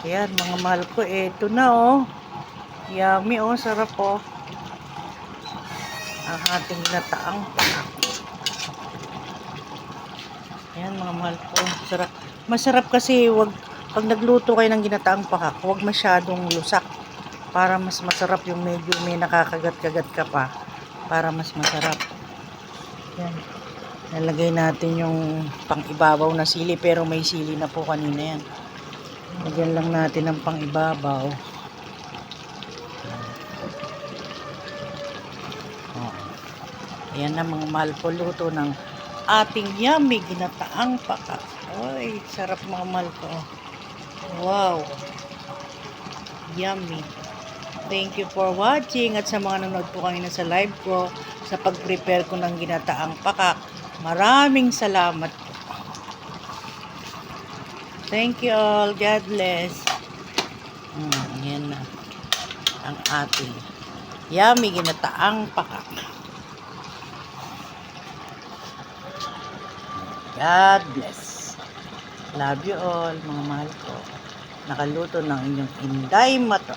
Ayan, mga mahal ko. Eto na, oh. Yummy, oh. Sarap, oh. Ang ating ginataang pakak. Ayan, mga mahal ko. Sarap. Masarap kasi pag nagluto kayo ng ginataang pakak, huwag masyadong lusak. Para mas masarap yung medyo may nakakagat-kagat ka pa. Para mas masarap. Ayan. Nalagay natin yung pang-ibabaw na sili, pero may sili na po kanina yan. Lagyan lang natin ng pang-ibabaw. Oh. Ayan na mga mahal ko, luto ng ating yummy ginataang pakak. Ay, sarap mga mahal ko. Wow. Yummy. Thank you for watching, at sa mga nanonood po kanina sa live ko sa pag-prepare ko ng ginataang pakak. Maraming salamat po. Thank you all. God bless. Yan na ang ating yummy ginataang pakak. God bless. Love you all, mga mahal ko. Nakaluto ng inyong Inday Mato.